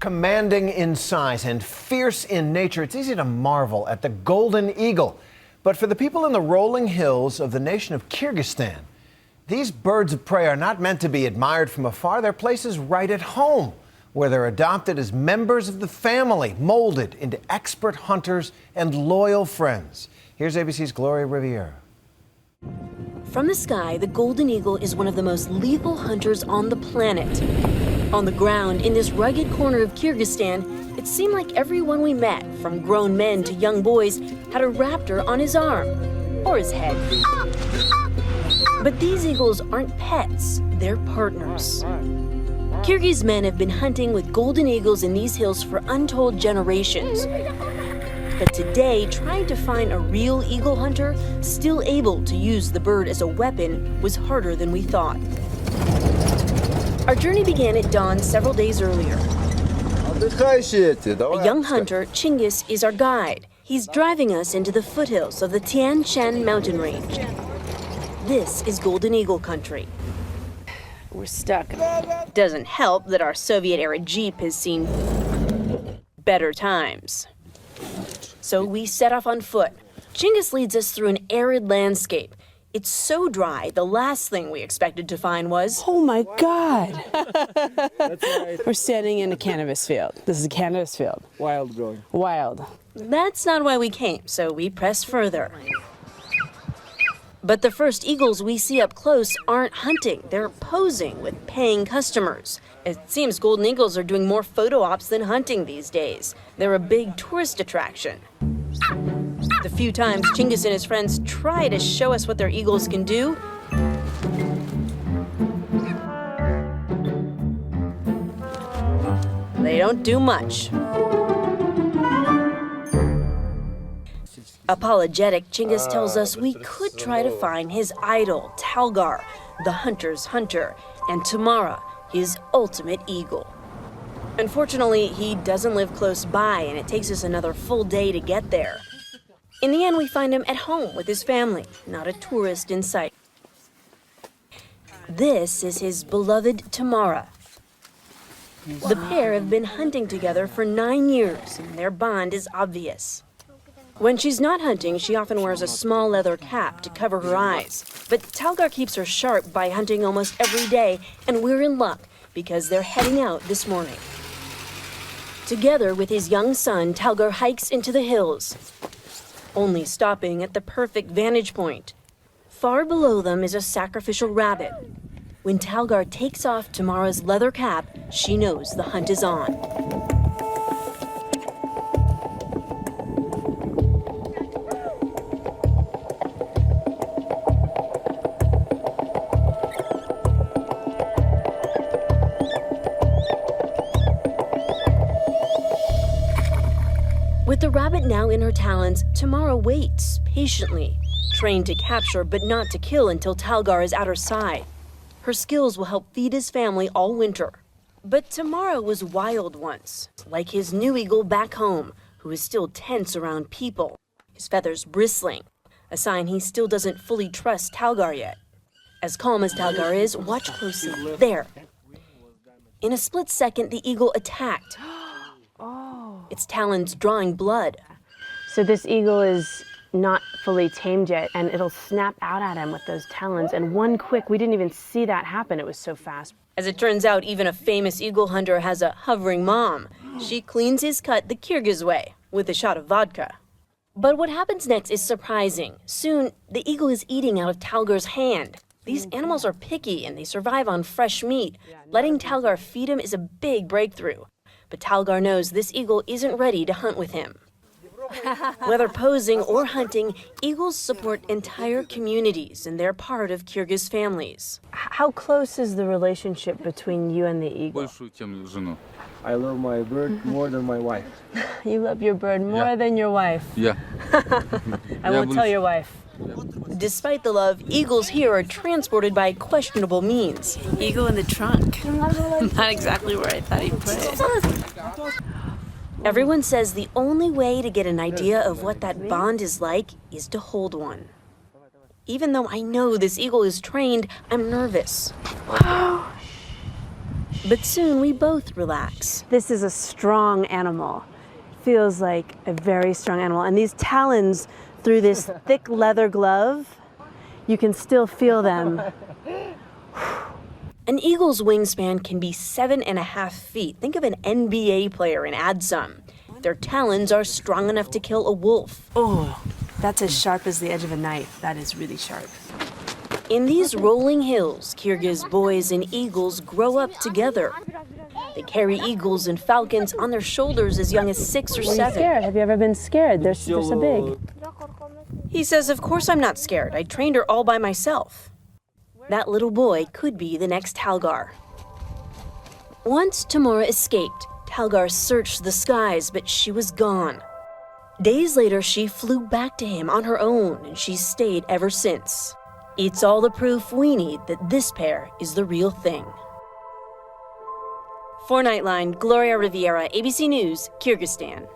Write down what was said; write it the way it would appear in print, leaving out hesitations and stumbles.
Commanding in size and fierce in nature, it's easy to marvel at the golden eagle. But for the people in the rolling hills of the nation of Kyrgyzstan, these birds of prey are not meant to be admired from afar. They're places right at home, where they're adopted as members of the family, molded into expert hunters and loyal friends. Here's ABC's Gloria Riviera. From the sky, the golden eagle is one of the most lethal hunters on the planet. On the ground, in this rugged corner of Kyrgyzstan, it seemed like everyone we met, from grown men to young boys, had a raptor on his arm or his head. But these eagles aren't pets, they're partners. Kyrgyz men have been hunting with golden eagles in these hills for untold generations. But today, trying to find a real eagle hunter still able to use the bird as a weapon was harder than we thought. Our journey began at dawn several days earlier. A young hunter, Chingiz, is our guide. He's driving us into the foothills of the Tian Shan mountain range. This is golden eagle country. We're stuck. Doesn't help that our Soviet-era Jeep has seen better times. So we set off on foot. Chingiz leads us through an arid landscape. It's so dry, the last thing we expected to find was... Oh my God! That's right. We're standing in a cannabis field. This is a cannabis field. Wild growing. Wild. That's not why we came, so we press further. But the first eagles we see up close aren't hunting. They're posing with paying customers. It seems golden eagles are doing more photo ops than hunting these days. They're a big tourist attraction. The few times Chingiz and his friends try to show us what their eagles can do, they don't do much. Apologetic, Chingiz tells us we could try to find his idol, Talgar, the hunter's hunter, and Tamara, his ultimate eagle. Unfortunately, he doesn't live close by, and it takes us another full day to get there. In the end, we find him at home with his family, not a tourist in sight. This is his beloved Tamara. The pair have been hunting together for 9 years, and their bond is obvious. When she's not hunting, she often wears a small leather cap to cover her eyes. But Talgar keeps her sharp by hunting almost every day, and we're in luck because they're heading out this morning. Together with his young son, Talgar hikes into the hills, only stopping at the perfect vantage point. Far below them is a sacrificial rabbit. When Talgar takes off Tamara's leather cap, she knows the hunt is on. With the rabbit now in her talons, Tamara waits patiently, trained to capture but not to kill until Talgar is at her side. Her skills will help feed his family all winter. But Tamara was wild once, like his new eagle back home, who is still tense around people, his feathers bristling, a sign he still doesn't fully trust Talgar yet. As calm as Talgar is, watch closely. There. In a split second, the eagle attacked. Its talons drawing blood. So this eagle is not fully tamed yet, and it'll snap out at him with those talons. And one quick, we didn't even see that happen. It was so fast. As it turns out, even a famous eagle hunter has a hovering mom. She cleans his cut the Kyrgyz way, with a shot of vodka. But what happens next is surprising. Soon, the eagle is eating out of Talgar's hand. These animals are picky, and they survive on fresh meat. Letting Talgar feed him is a big breakthrough. But Talgar knows this eagle isn't ready to hunt with him. Whether posing or hunting, eagles support entire communities, and they're part of Kyrgyz families. How close is the relationship between you and the eagle? I love my bird more than my wife. You love your bird more than your wife. Yeah. I won't tell your wife. Despite the love, eagles here are transported by questionable means. Eagle in the trunk. Not exactly where I thought he'd put it. Everyone says the only way to get an idea of what that bond is like is to hold one. Even though I know this eagle is trained, I'm nervous. But soon we both relax. This is a strong animal. Feels like a very strong animal. And these talons through this thick leather glove, you can still feel them. An eagle's wingspan can be 7.5 feet. Think of an NBA player and add some. Their talons are strong enough to kill a wolf. Oh, that's as sharp as the edge of a knife. That is really sharp. In these rolling hills, Kyrgyz boys and eagles grow up together. They carry eagles and falcons on their shoulders as young as 6 or 7. Scared? Have you ever been scared? They're so big. He says, of course I'm not scared. I trained her all by myself. That little boy could be the next Talgar. Once Tamara escaped, Talgar searched the skies, but she was gone. Days later, she flew back to him on her own, and she's stayed ever since. It's all the proof we need that this pair is the real thing. For Nightline, Gloria Riviera, ABC News, Kyrgyzstan.